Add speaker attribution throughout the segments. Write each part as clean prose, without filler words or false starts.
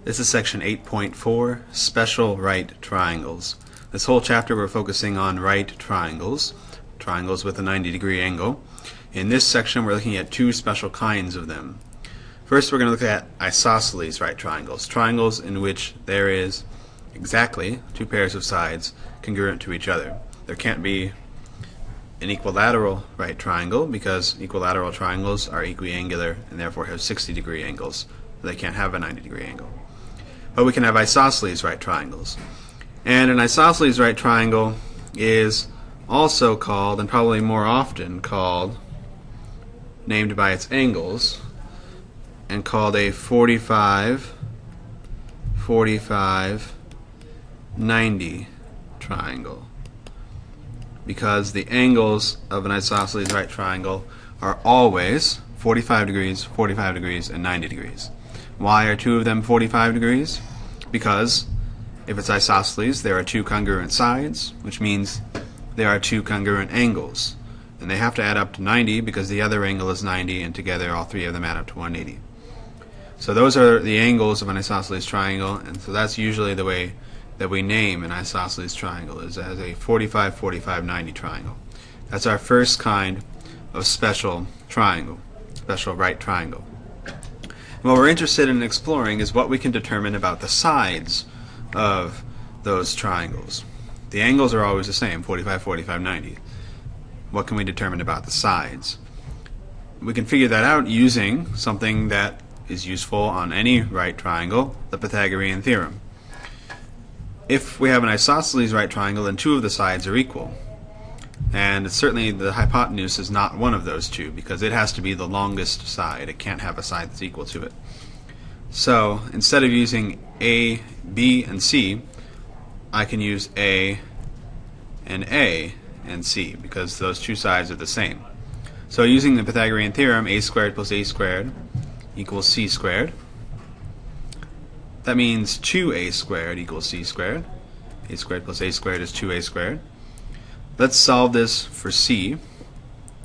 Speaker 1: This is section 8.4, special right triangles. This whole chapter we're focusing on right triangles, triangles with a 90-degree angle. In this section we're looking at two special kinds of them. First we're going to look at isosceles right triangles, triangles in which there is exactly two pairs of sides congruent to each other. There can't be an equilateral right triangle because equilateral triangles are equiangular and therefore have 60-degree angles. They can't have a 90-degree angle. But we can have isosceles right triangles. And an isosceles right triangle is also called, and probably more often called, named by its angles, and called a 45, 45, 90 triangle. Because the angles of an isosceles right triangle are always 45 degrees, and 90 degrees. Why are two of them 45 degrees? Because if it's isosceles, there are two congruent sides, which means there are two congruent angles. And they have to add up to 90 because the other angle is 90, and together all three of them add up to 180. So those are the angles of an isosceles triangle, and so that's usually the way that we name an isosceles triangle, is as a 45, 45, 90 triangle. That's our first kind of special triangle, special right triangle. And what we're interested in exploring is what we can determine about the sides of those triangles. The angles are always the same, 45, 45, 90. What can we determine about the sides? We can figure that out using something that is useful on any right triangle, the Pythagorean theorem. If we have an isosceles right triangle, then two of the sides are equal. And certainly the hypotenuse is not one of those two because it has to be the longest side. It can't have a side that's equal to it. So instead of using A, B, and C, I can use A and C because those two sides are the same. So using the Pythagorean theorem, a squared plus a squared equals c squared. That means 2a squared equals c squared. A squared plus a squared is 2a squared. Let's solve this for c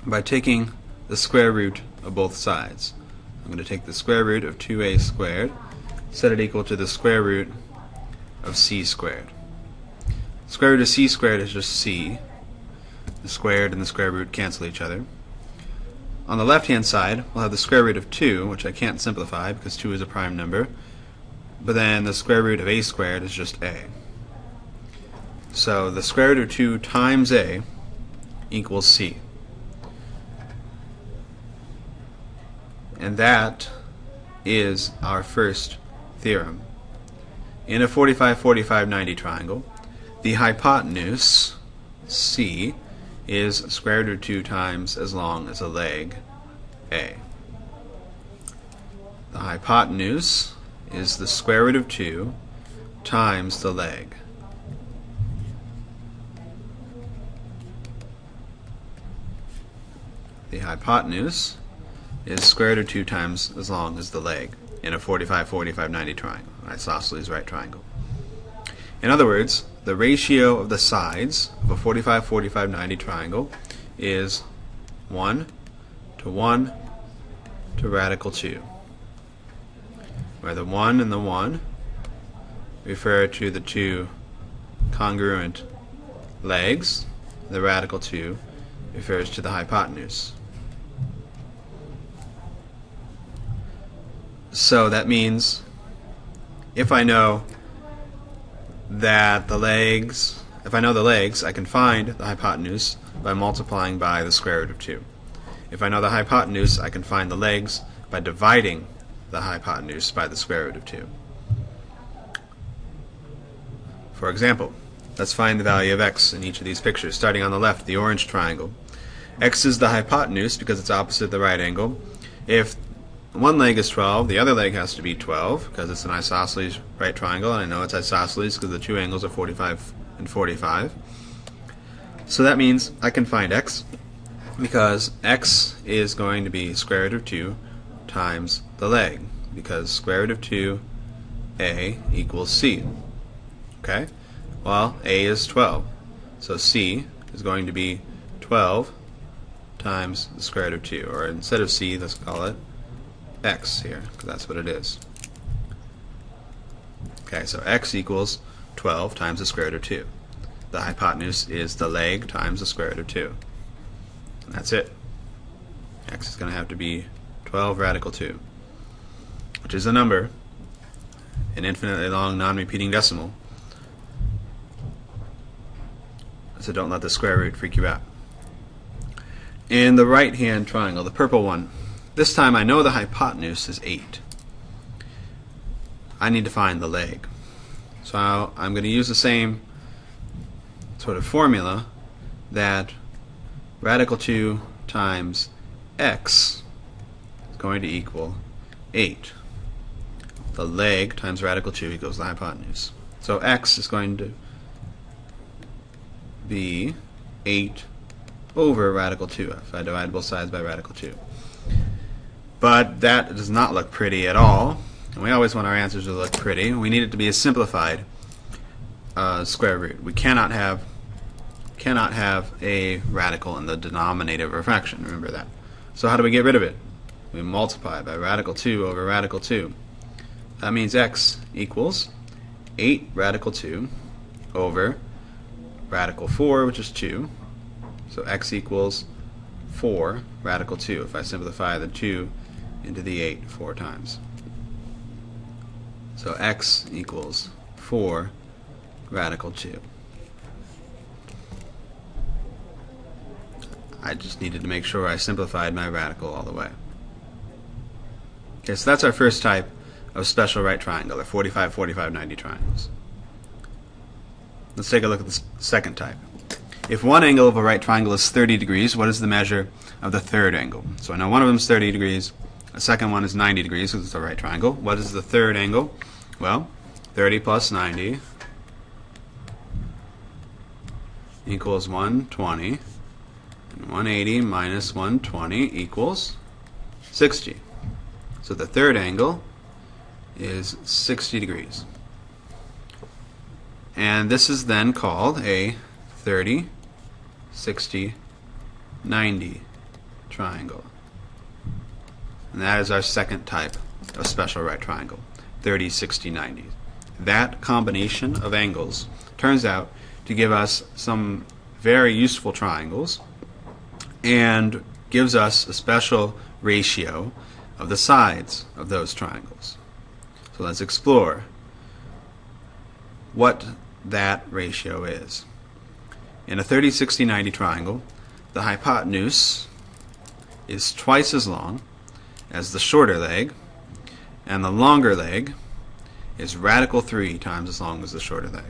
Speaker 1: by taking the square root of both sides. I'm going to take the square root of 2a squared, set it equal to the square root of c squared. Square root of c squared is just c. The squared and the square root cancel each other. On the left-hand side, we'll have the square root of 2, which I can't simplify because 2 is a prime number. But then the square root of a squared is just a. So the square root of 2 times a equals c. And that is our first theorem. In a 45, 45, 90 triangle, the hypotenuse, c, is square root of 2 times as long as a leg, a. The hypotenuse is the square root of 2 times the leg. The hypotenuse is square root of 2 times as long as the leg in a 45, 45, 90 triangle, an isosceles right triangle. In other words, the ratio of the sides of a 45, 45, 90 triangle is 1 to 1 to radical 2, where the 1 and the 1 refer to the two congruent legs, the radical 2 refers to the hypotenuse. So that means if I know the legs, I can find the hypotenuse by multiplying by the square root of 2. If I know the hypotenuse, I can find the legs by dividing the hypotenuse by the square root of 2. For example, let's find the value of x in each of these pictures. Starting on the left, the orange triangle. X is the hypotenuse because it's opposite the right angle. If one leg is 12, the other leg has to be 12 because it's an isosceles right triangle, and I know it's isosceles because the two angles are 45 and 45. So that means I can find x because x is going to be square root of 2 times the leg, because square root of 2a equals c. Okay? Well, a is 12, so c is going to be 12 times the square root of 2, or instead of c, let's call it x here, because that's what it is. Okay, so x equals 12 times the square root of 2. The hypotenuse is the leg times the square root of 2. And that's it. X is going to have to be 12 radical 2, which is a number, an infinitely long non-repeating decimal. So don't let the square root freak you out. In the right-hand triangle, the purple one, this time I know the hypotenuse is 8. I need to find the leg. So I'm going to use the same sort of formula that radical 2 times x is going to equal 8. The leg times radical 2 equals the hypotenuse. So x is going to be 8 over radical 2 if I divide both sides by radical 2. But that does not look pretty at all. And we always want our answers to look pretty. We need it to be a simplified square root. We cannot have a radical in the denominator of a fraction. Remember that. So how do we get rid of it? We multiply by radical 2 over radical 2. That means x equals 8 radical 2 over radical 4, which is 2. So x equals 4 radical 2 if I simplify the 2 into the 8 4 times. So x equals 4 radical 2. I just needed to make sure I simplified my radical all the way. Okay, so that's our first type of special right triangle, the 45, 45, 90 triangles. Let's take a look at the second type. If one angle of a right triangle is 30 degrees, what is the measure of the third angle? So I know one of them is 30 degrees, the second one is 90 degrees because it's a right triangle. What is the third angle? Well, 30 plus 90 equals 120. 180 minus 120 equals 60. So the third angle is 60 degrees. And this is then called a 30, 60, 90 triangle. And that is our second type of special right triangle, 30, 60, 90. That combination of angles turns out to give us some very useful triangles and gives us a special ratio of the sides of those triangles. So let's explore what that ratio is. In a 30, 60, 90 triangle, the hypotenuse is twice as long as the shorter leg, and the longer leg is radical 3 times as long as the shorter leg.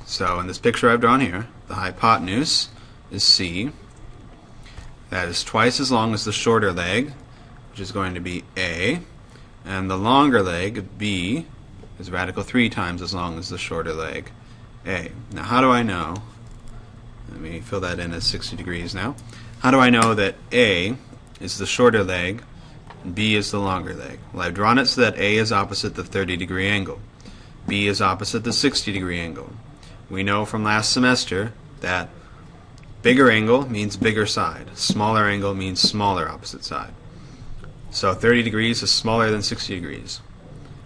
Speaker 1: So in this picture I've drawn here, the hypotenuse is C. That is twice as long as the shorter leg, which is going to be A, and the longer leg, B, is radical 3 times as long as the shorter leg, A. Now how do I know? Let me fill that in as 60 degrees now. How do I know that A is the shorter leg and B is the longer leg? Well, I've drawn it so that A is opposite the 30-degree angle. B is opposite the 60-degree angle. We know from last semester that bigger angle means bigger side. Smaller angle means smaller opposite side. So 30 degrees is smaller than 60 degrees.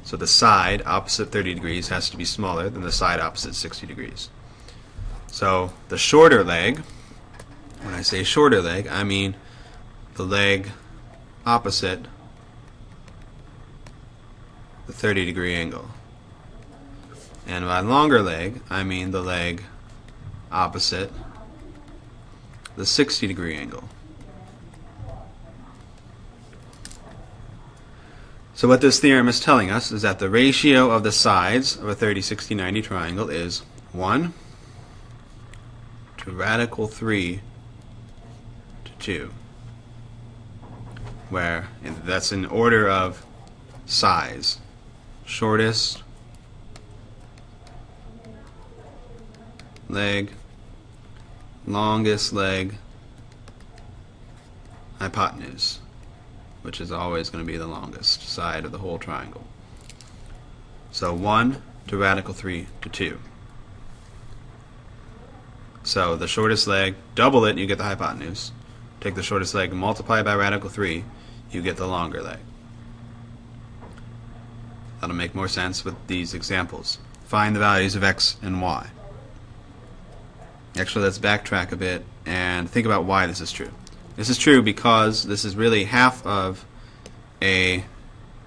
Speaker 1: So the side opposite 30 degrees has to be smaller than the side opposite 60 degrees. So the shorter leg, when I say shorter leg, I mean the leg opposite the 30-degree angle. And by longer leg, I mean the leg opposite the 60-degree angle. So what this theorem is telling us is that the ratio of the sides of a 30, 60, 90 triangle is 1 to radical 3 to 2, where that's in order of size. Shortest leg, longest leg, hypotenuse, which is always going to be the longest side of the whole triangle. So 1 to radical 3 to 2. So the shortest leg, double it and you get the hypotenuse. Take the shortest leg and multiply by radical 3, you get the longer leg. That'll make more sense with these examples. Find the values of x and y. Actually, let's backtrack a bit and think about why this is true. This is true because this is really half of a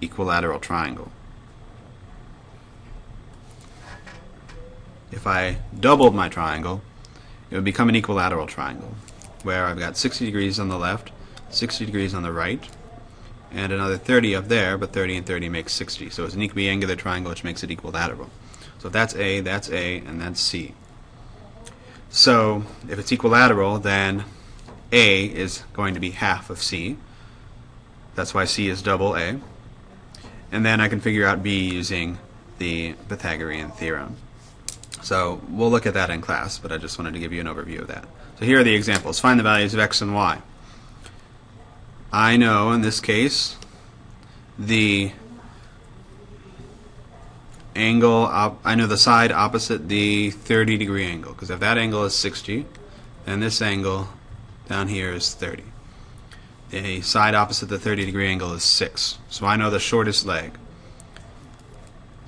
Speaker 1: equilateral triangle. If I doubled my triangle, it would become an equilateral triangle, where I've got 60 degrees on the left, 60 degrees on the right, and another 30 up there, but 30 and 30 makes 60. So it's an equiangular triangle, which makes it equilateral. So if that's A, and that's C. So if it's equilateral, then A is going to be half of C. That's why C is double A. And then I can figure out B using the Pythagorean theorem. So we'll look at that in class, but I just wanted to give you an overview of that. So here are the examples. Find the values of x and y. I know in this case the angle, I know the side opposite the 30-degree angle, because if that angle is 60, then this angle down here is 30. The side opposite the 30-degree angle is 6. So I know the shortest leg.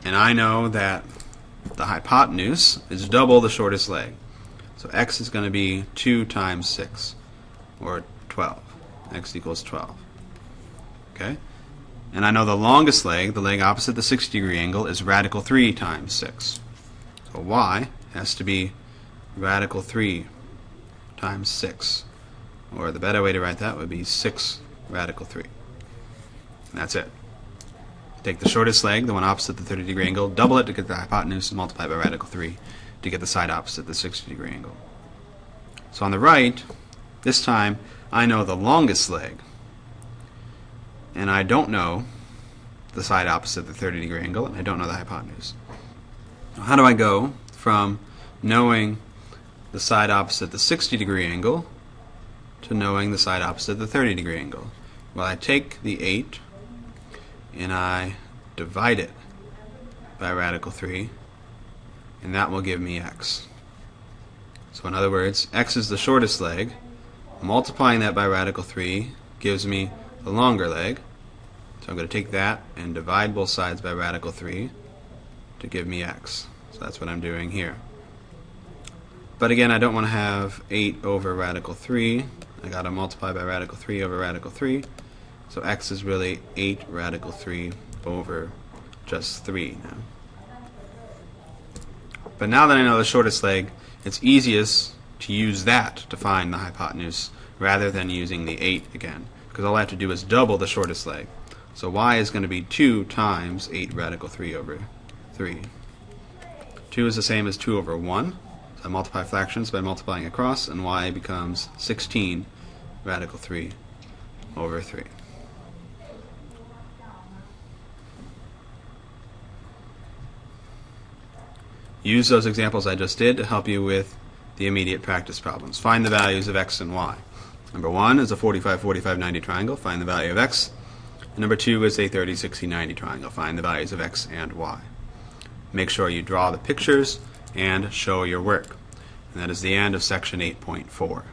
Speaker 1: And I know that the hypotenuse is double the shortest leg. So x is going to be 2 times 6, or 12. X equals 12. Okay? And I know the longest leg, the leg opposite the 60-degree angle, is radical 3 times 6. So y has to be radical 3 times 6. Or the better way to write that would be 6 radical 3. And that's it. Take the shortest leg, the one opposite the 30-degree angle, double it to get the hypotenuse, and multiply by radical 3 to get the side opposite the 60-degree angle. So on the right, this time, I know the longest leg, and I don't know the side opposite the 30-degree angle, and I don't know the hypotenuse. How do I go from knowing the side opposite the 60-degree angle to knowing the side opposite the 30-degree angle? Well, I take the 8 and I divide it by radical 3, and that will give me x. So in other words, x is the shortest leg. Multiplying that by radical 3 gives me the longer leg. So I'm going to take that and divide both sides by radical 3 to give me x. So that's what I'm doing here. But again, I don't want to have 8 over radical 3. I got to multiply by radical 3 over radical 3. So x is really 8 radical 3 over just 3 now. But now that I know the shortest leg, it's easiest to use that to find the hypotenuse rather than using the 8 again, because all I have to do is double the shortest leg. So y is going to be 2 times 8 radical 3 over 3. 2 is the same as 2 over 1. So I multiply fractions by multiplying across, and y becomes 16 radical 3 over 3. Use those examples I just did to help you with the immediate practice problems. Find the values of x and y. Number 1 is a 45, 45, 90 triangle. Find the value of x. And number 2 is a 30, 60, 90 triangle. Find the values of x and y. Make sure you draw the pictures and show your work. And that is the end of section 8.4.